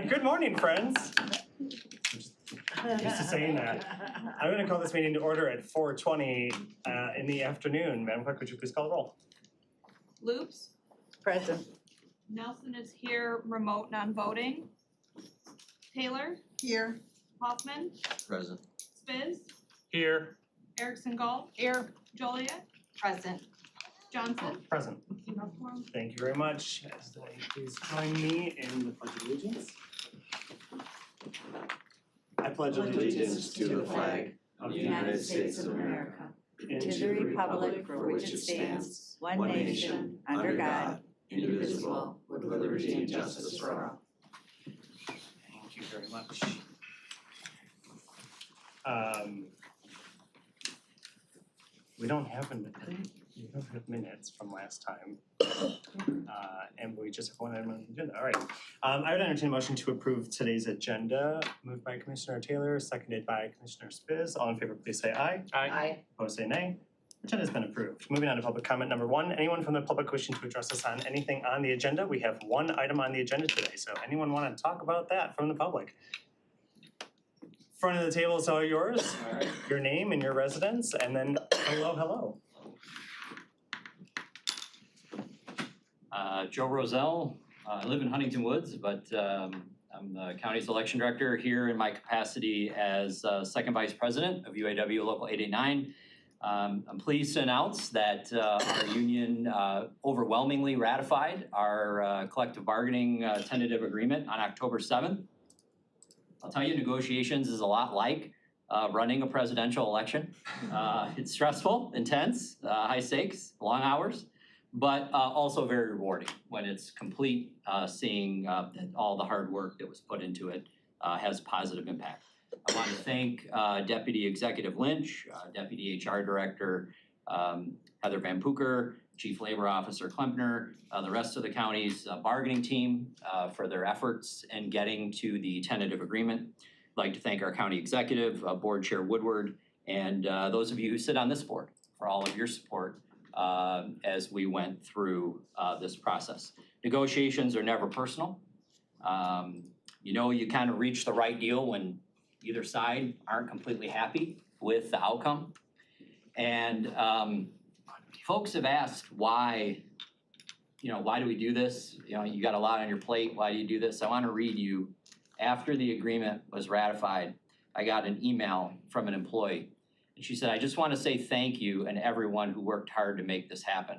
Good morning, friends. I'm used to saying that. I'm going to call this meeting to order at 4:20 in the afternoon. Madam Clerk, would you please call the roll? Loops, Present. Nelson is here, remote non-voting. Taylor, Here. Hoffman, Present. Spiz, Here. Erickson Galt, Here. Joliet, Present. Johnson. Present. You have quorum. Thank you very much. Please join me in the Pledge of Allegiance. I pledge Allegiance to the flag of the United States of America and To the republic for which it stands, one nation, under God, indivisible, with liberty and justice for all. Thank you very much. We don't have minutes from last time. And we just have one item on the agenda. All right. I would entertain a motion to approve today's agenda. Moved by Commissioner Taylor, seconded by Commissioner Spiz. All in favor, please say aye. Aye. Opposed, say nay. Agenda has been approved. Moving on to public comment number 1. Anyone from the public wishing to address us on anything on the agenda? We have one item on the agenda today. So anyone want to talk about that from the public? Front of the table is all yours. All right. Your name and your residence, and then hello. Joe Roselle. I live in Huntington Woods, but I'm the county's election director here in my capacity as second vice president of UAW Local 889. I'm pleased to announce that our union overwhelmingly ratified our collective bargaining tentative agreement on October 7th. I'll tell you, negotiations is a lot like running a presidential election. It's stressful, intense, high stakes, long hours, but also very rewarding when it's complete, seeing that all the hard work that was put into it has positive impact. I want to thank Deputy Executive Lynch, Deputy HR Director Heather Van Pooker, Chief Labor Officer Klempner, the rest of the county's bargaining team for their efforts in getting to the tentative agreement. I'd like to thank our county executive, Board Chair Woodward, and those of you who sit on this board for all of your support as we went through this process. Negotiations are never personal. You kind of reach the right deal when either side aren't completely happy with the outcome. And folks have asked why do we do this? You got a lot on your plate, why do you do this? I want to read you, after the agreement was ratified, I got an email from an employee. And she said, I just want to say thank you and everyone who worked hard to make this happen.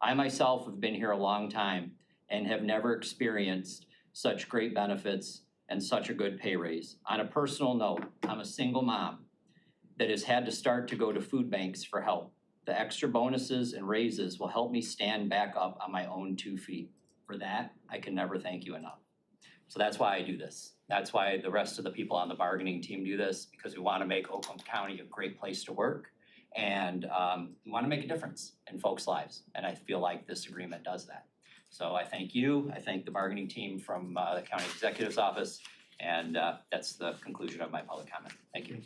I myself have been here a long time and have never experienced such great benefits and such a good pay raise. On a personal note, I'm a single mom that has had to start to go to food banks for help. The extra bonuses and raises will help me stand back up on my own 2 feet. For that, I can never thank you enough. So that's why I do this. That's why the rest of the people on the bargaining team do this, because we want to make Oakland County a great place to work. And we want to make a difference in folks' lives. And I feel like this agreement does that. So I thank you. I thank the bargaining team from the county executive's office. And that's the conclusion of my public comment. Thank you.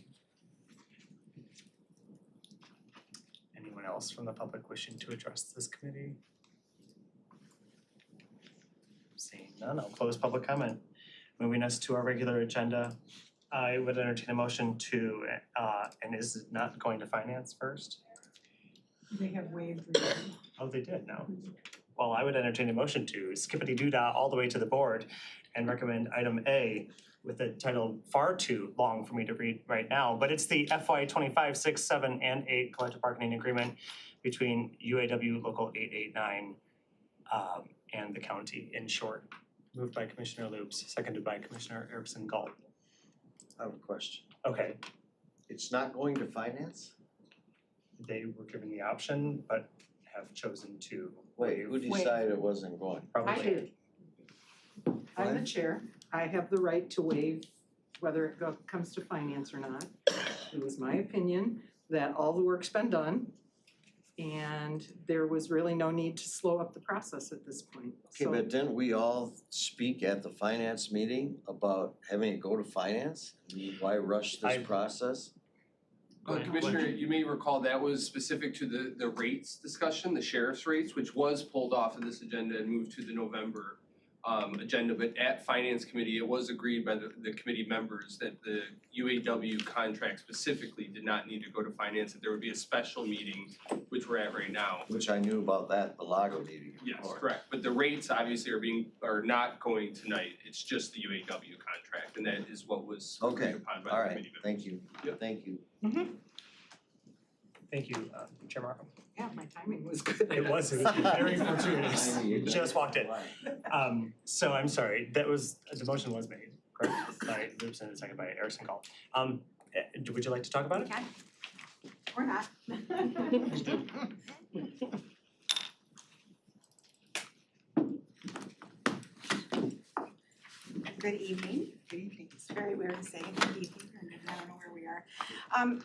Anyone else from the public wishing to address this committee? Seeing none, I'll close public comment. Moving us to our regular agenda, I would entertain a motion to, and is it not going to finance first? They have waived reading. Oh, they did, no. Well, I would entertain a motion to skippity-doo-dah all the way to the board and recommend item A with the title far too long for me to read right now, but it's the FY 25, 6, 7, and 8 collective bargaining agreement between UAW Local 889 and the county, in short. Moved by Commissioner Loops, seconded by Commissioner Erickson Galt. I have a question. Okay, It's not going to finance? they were given the option, but have chosen to Wait, who decided it wasn't going? probably. I did. I'm the chair. I have the right to waive whether it comes to finance or not. It was my opinion that all the work's been done and there was really no need to slow up the process at this point. Okay, So- but didn't we all speak at the finance meeting about having it go to finance? Why rush this process? Commissioner, you may recall that was specific to the rates discussion, the sheriff's rates, which was pulled off of this agenda and moved to the November agenda, but at finance committee, it was agreed by the committee members that the UAW contract specifically did not need to go to finance, that there would be a special meeting, which we're at right now. Which I knew about that, the Lago meeting. Yes, correct, but the rates obviously are not going tonight, it's just the UAW contract, and that is what was Okay, agreed upon by all the right, committee members. thank you, Yep. thank you. Thank you, Chair Markham. Yeah, my timing was good. It was very fortuitous. Just walked in. So I'm sorry, the motion was made, correct? By Lewis and second by Erickson Gall. Would you like to talk about it? Okay. Or not. Good evening. Good evening. It's very weird to say good evening, and I don't know where we are.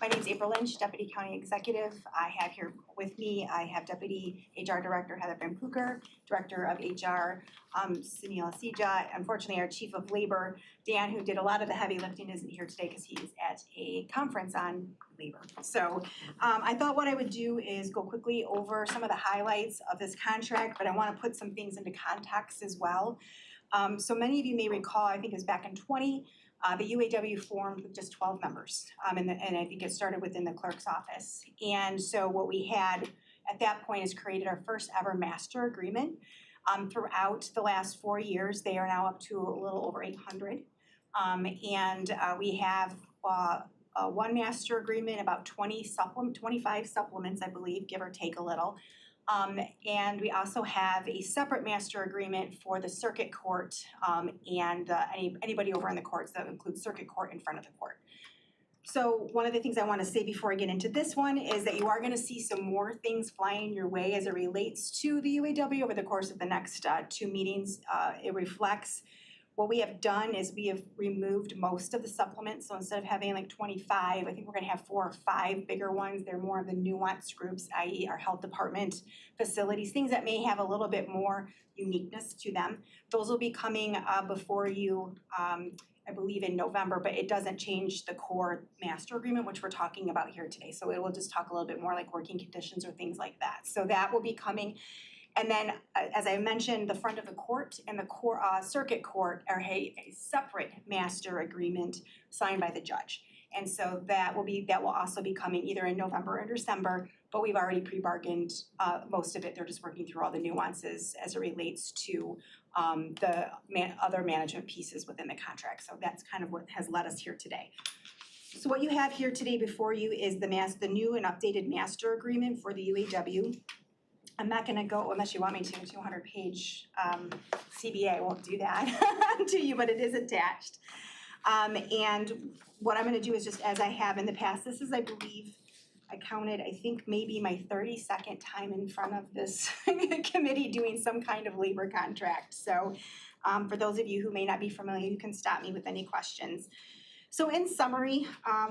My name's April Lynch, Deputy County Executive. I have here with me, I have Deputy HR Director Heather Van Puker, Director of HR Sunil Asija. Unfortunately, our Chief of Labor, Dan, who did a lot of the heavy lifting, isn't here today because he is at a conference on labor. So I thought what I would do is go quickly over some of the highlights of this contract, but I want to put some things into context as well. So many of you may recall, I think it was back in the UAW formed with just 12 members, and I think it started within the clerk's office. And so what we had at that point is created our first ever master agreement. Throughout the last 4 years, they are now up to a little over 800. We have one master agreement, about 25 supplements, I believe, give or take a little. And we also have a separate master agreement for the circuit court and anybody over in the courts. That includes circuit court in front of the court. So one of the things I want to say before I get into this one is that you are going to see some more things flying your way as it relates to the UAW over the course of the next 2 meetings. It reflects what we have done is we have removed most of the supplements. So instead of having like 25, I think we're gonna have 4 or 5 bigger ones. They're more of the nuanced groups, i.e. our health department facilities, things that may have a little bit more uniqueness to them. Those will be coming before you, I believe in November, but it doesn't change the core master agreement, which we're talking about here today. So it will just talk a little bit more like working conditions or things like that. So that will be coming. And then, as I mentioned, the front of the court and the circuit court are a separate master agreement signed by the judge. And so that will also be coming either in November or December, but we've already pre-bargained most of it. They're just working through all the nuances as it relates to the other management pieces within the contract. So that's kind of what has led us here today. So what you have here today before you is the new and updated master agreement for the UAW. I'm not gonna go, unless you want me to, 200-page CBA, I won't do that to you, but it is attached. And what I'm gonna do is just as I have in the past, this is, I believe, I counted, I think maybe my 32nd time in front of this committee doing some kind of labor contract. So for those of you who may not be familiar, you can stop me with any questions. So in summary,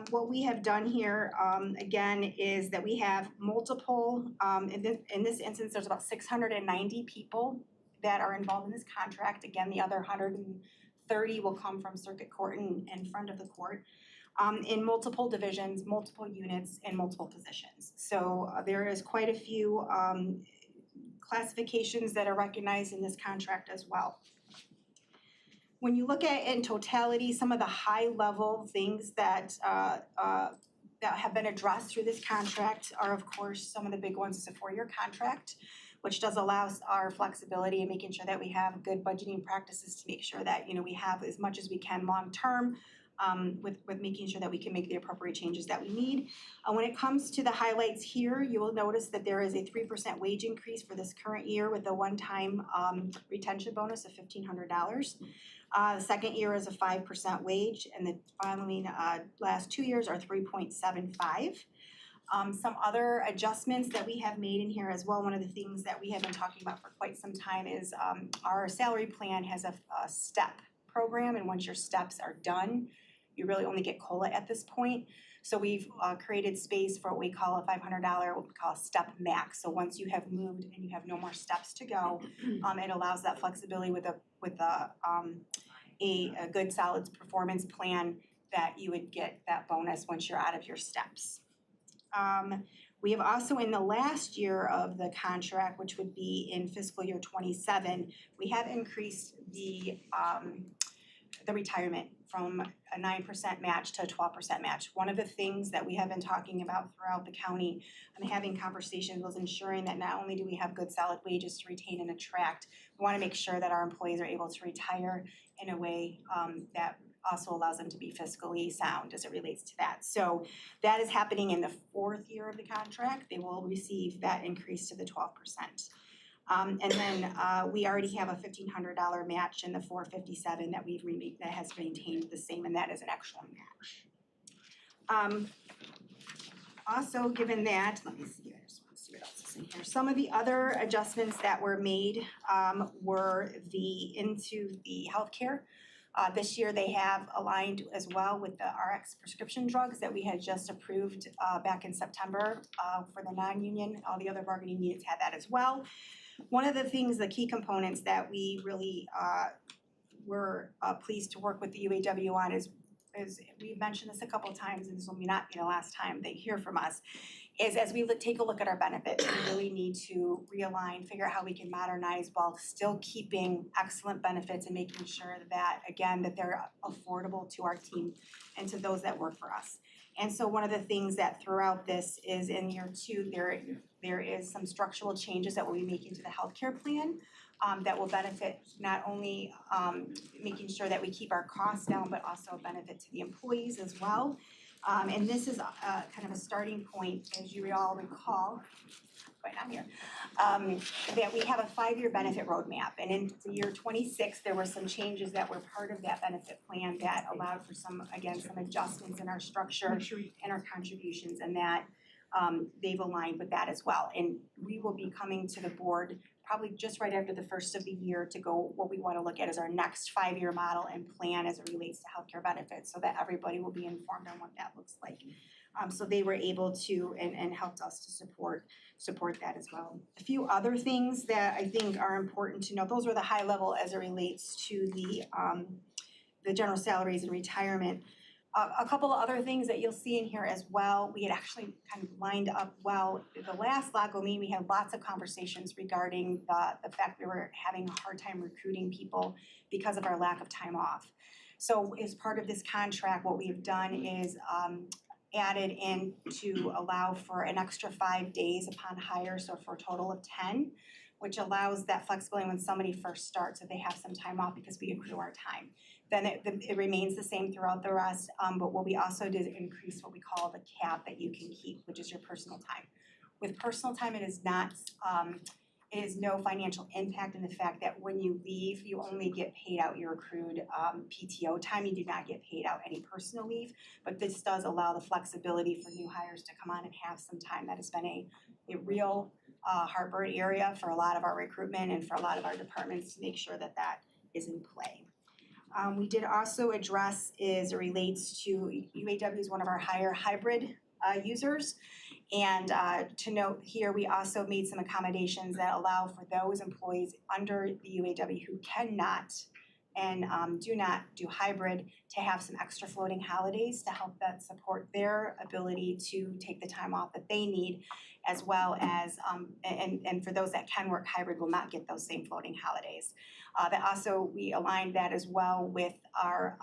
what we have done here, again, is that we have multiple, in this instance, there's about 690 people that are involved in this contract. Again, the other 130 will come from circuit court and in front of the court, in multiple divisions, multiple units, and multiple positions. So there is quite a few classifications that are recognized in this contract as well. When you look at in totality, some of the high level things that have been addressed through this contract are, of course, some of the big ones is a 4-year contract, which does allow us our flexibility in making sure that we have good budgeting practices to make sure that, we have as much as we can long term with making sure that we can make the appropriate changes that we need. When it comes to the highlights here, you will notice that there is a 3% wage increase for this current year with a one-time retention bonus of $1,500. The second year is a 5% wage, and the following last 2 years are 3.75. Some other adjustments that we have made in here as well, one of the things that we have been talking about for quite some time is our salary plan has a step program, and once your steps are done, you really only get COLA at this point. So we've created space for what we call a $500, what we call a step max. So once you have moved and you have no more steps to go, it allows that flexibility with a good solid performance plan that you would get that bonus once you're out of your steps. We have also in the last year of the contract, which would be in fiscal year '27, we have increased the retirement from a 9% match to a 12% match. One of the things that we have been talking about throughout the county and having conversations was ensuring that not only do we have good solid wages to retain and attract, we wanna make sure that our employees are able to retire in a way that also allows them to be fiscally sound as it relates to that. So that is happening in the 4th year of the contract. They will receive that increase to the 12%. And then we already have a $1,500 match in the 457 that that has maintained the same, and that is an excellent match. Also, given that, let me see, I just want to see what else is in here. Some of the other adjustments that were made were into the healthcare. This year, they have aligned as well with the RX prescription drugs that we had just approved back in September for the non-union. All the other bargaining units had that as well. One of the things, the key components that we really were pleased to work with the UAW on is we've mentioned this a couple of times, and this will not be the last time they hear from us, is as we take a look at our benefits, we really need to realign, figure out how we can modernize while still keeping excellent benefits and making sure that, again, that they're affordable to our team and to those that work for us. And so one of the things that throughout this is in year 2, there is some structural changes that we'll be making to the healthcare plan that will benefit not only making sure that we keep our costs down, but also benefit to the employees as well. And this is kind of a starting point, as you all recall, right on here, that we have a 5-year benefit roadmap. And in the year 26, there were some changes that were part of that benefit plan that allowed for some adjustments in our structure and our contributions, and that they've aligned with that as well. And we will be coming to the board probably just right after the first of the year to go what we want to look at as our next 5-year model and plan as it relates to healthcare benefits, so that everybody will be informed on what that looks like. So they were able to and helped us to support that as well. A few other things that I think are important to know, those are the high level as it relates to the general salaries and retirement. A couple of other things that you'll see in here as well, we had actually kind of lined up well. The last LACO meeting, we had lots of conversations regarding the fact we were having a hard time recruiting people because of our lack of time off. So as part of this contract, what we've done is added in to allow for an extra 5 days upon hire, so for a total of 10, which allows that flexibility when somebody first starts, that they have some time off because we accrue our time. Then it remains the same throughout the rest, but what we also did is increase what we call the cap that you can keep, which is your personal time. With personal time, it is not, it is no financial impact in the fact that when you leave, you only get paid out your accrued PTO time. You do not get paid out any personal leave, but this does allow the flexibility for new hires to come on and have some time. That has been a real heartburn area for a lot of our recruitment and for a lot of our departments to make sure that that is in play. We did also address as it relates to UAW is one of our higher hybrid users. And to note here, we also made some accommodations that allow for those employees under the UAW who cannot and do not do hybrid to have some extra floating holidays to help that support their ability to take the time off that they need, as well as, and for those that can work hybrid will not get those same floating holidays. That also, we aligned that as well with our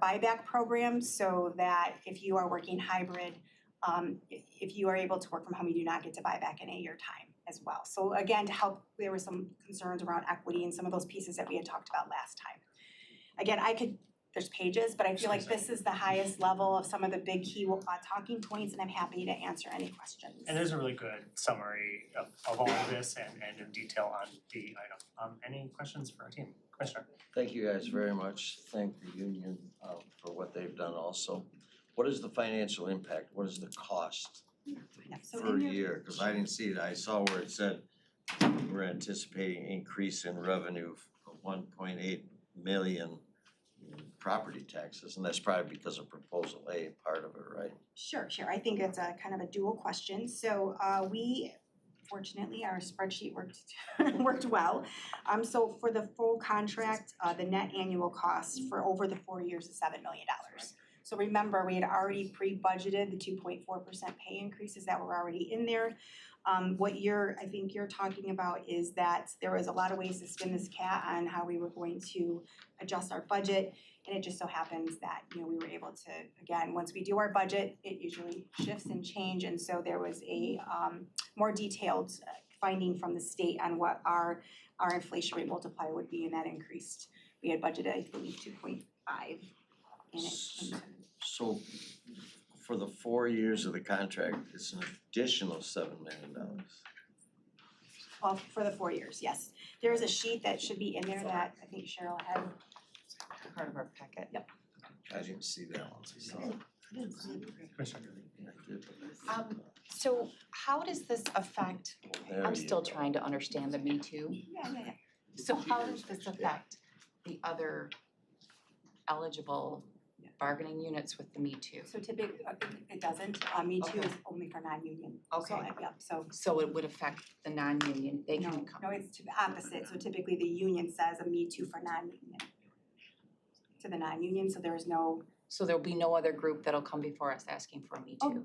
buyback program, so that if you are working hybrid, if you are able to work from home, you do not get to buy back any of your time as well. So again, to help, there were some concerns around equity and some of those pieces that we had talked about last time. Again, there's pages, but I feel like this is the highest level of some of the big key talking points, and I'm happy to answer any questions. And there's a really good summary of all of this and in detail on the item. Any questions for our team? Commissioner? Thank you guys very much. Thank the union for what they've done also. What is the financial impact? What is the cost So per in your- year? Cause I didn't see it. I saw where it said we're anticipating increase in revenue of 1.8 million in property taxes, and that's probably because of proposal A, part of it, right? Sure. I think it's a kind of a dual question. So fortunately, our spreadsheet worked well. So for the full contract, the net annual cost for over the 4 years is $7 million. So remember, we had already pre-budgeted the 2.4% pay increases that were already in there. What I think you're talking about is that there was a lot of ways to spin this cat on how we were going to adjust our budget. And it just so happens that, we were able to, again, once we do our budget, it usually shifts and change. And so there was a more detailed finding from the state on what our inflation rate multiplier would be, and that increased. We had budgeted, I believe, 2.5, and it. So for the 4 years of the contract, it's an additional $7 million. Well, for the 4 years, yes. There is a sheet that should be in there that I think Cheryl had. Part of our packet. I didn't see that one. I saw it. Commissioner I did. So how does this affect, There I'm you still go. trying to understand the Me Too. Yeah. So how does this affect the other eligible bargaining units with the Me Too? So typically, it doesn't. Me Too is only for non-union. Okay. So it would affect the non-union, they No, can come. no, it's the opposite. So typically the union says a Me Too for non-union. To the non-union, so there is no, So there'll be no other group that'll come before us asking for a Me Too?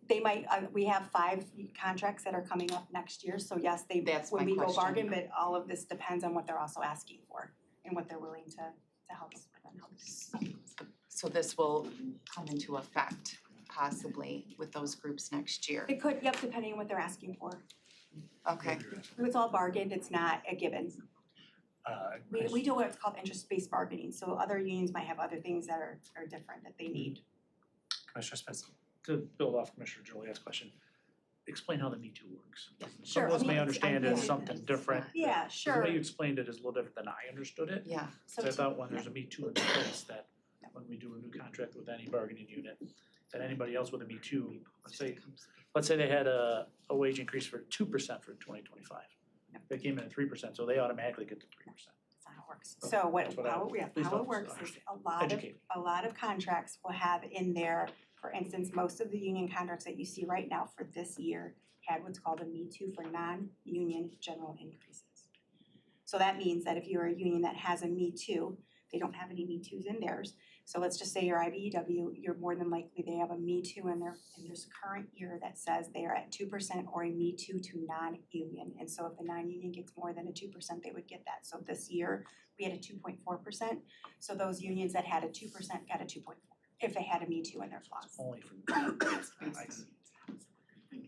they might, we have 5 contracts that are coming up next year, so yes, That's when my we go question. bargain, but all of this depends on what they're also asking for and what they're willing to help us with and help us. So this will come into effect possibly with those groups next year? It could, yep, depending on what they're asking for. Okay, It's all bargained, it's not a given. We do what's called interest-based bargaining, so other unions might have other things that are different that they need. Commissioner Spitz. To build off Commissioner Joliet's question, explain how the Me Too works. Sure, Some of us I mean, may understand it as I'm- something different. Yeah, 'Cause sure. The way you explained it is a little different than I understood it. yeah. So So I thought when there's a Me Too in place, that when we do a new contract with any bargaining unit, that anybody else with a Me Too, let's say they had a wage increase for 2% for 2025. They came in at 3%, so they automatically get the 3%. That's not how it works. So That's what please how it help us works is understand. Educate. a lot of contracts will have in there, for instance, most of the union contracts that you see right now for this year had what's called a Me Too for non-union general increases. So that means that if you're a union that has a Me Too, they don't have any Me Too's in theirs. So let's just say you're IBEW, you're more than likely they have a Me Too in this current year that says they are at 2% or a Me Too to non-union. And so if the non-union gets more than a 2%, they would get that. So this year, we had a 2.4%. So those unions that had a 2% got a 2.4 if they had a Me Too in their clause. Only for.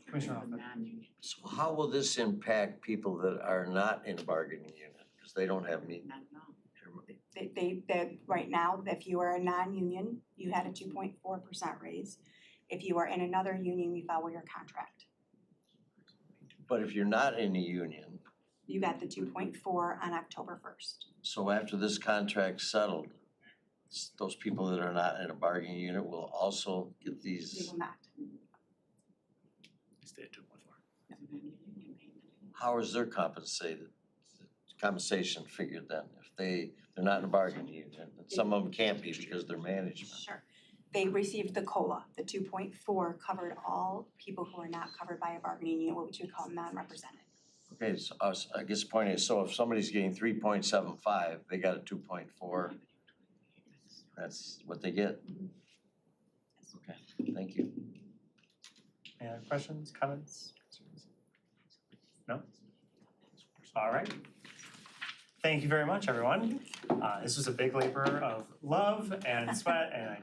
Commissioner Hoffman. So how will this impact people that are not in a bargaining unit? Because they don't have me. They right now, if you are a non-union, you had a 2.4% raise. If you are in another union, you follow your contract. But if you're not in a union, You got the 2.4 on October 1st. so after this contract's settled, those people that are not in a bargaining unit will also get They these, will not. Stay at 2.4. how is their compensation figured then? If they're not in a bargaining unit, and some of them can't be because they're management. Sure. They received the COLA, the 2.4 covered all people who are not covered by a bargaining unit, what we would call non-represented. Okay, so I guess the point is, so if somebody's getting 3.75, they got a 2.4, that's what they get? Okay, thank you. Any other questions, comments? No? All right. Thank you very much, everyone. This was a big labor of love and sweat, and I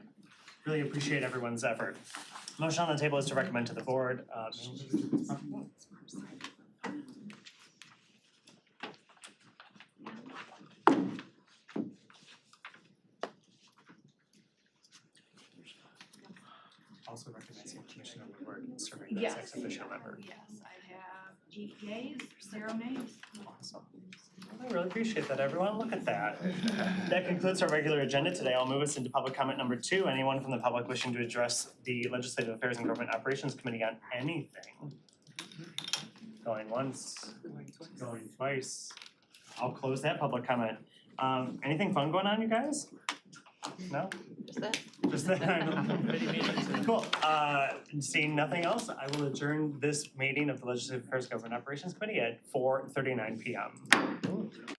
really appreciate everyone's effort. Motion on the table is to recommend to the board. Also recognizing Commissioner Woodward serving as ex officio member. Yes, I have 8 yeas, 0 nays. Awesome. I really appreciate that, everyone. Look at that. That concludes our regular agenda today. I'll move us into public comment number 2. Anyone from the public wishing to address the Legislative Affairs and Government Operations Committee on anything? Going once, going twice. I'll close that public comment. Anything fun going on, you guys? No? Just that. Cool. Seeing nothing else, I will adjourn this meeting of the Legislative Affairs and Government Operations Committee at 4:39 p.m.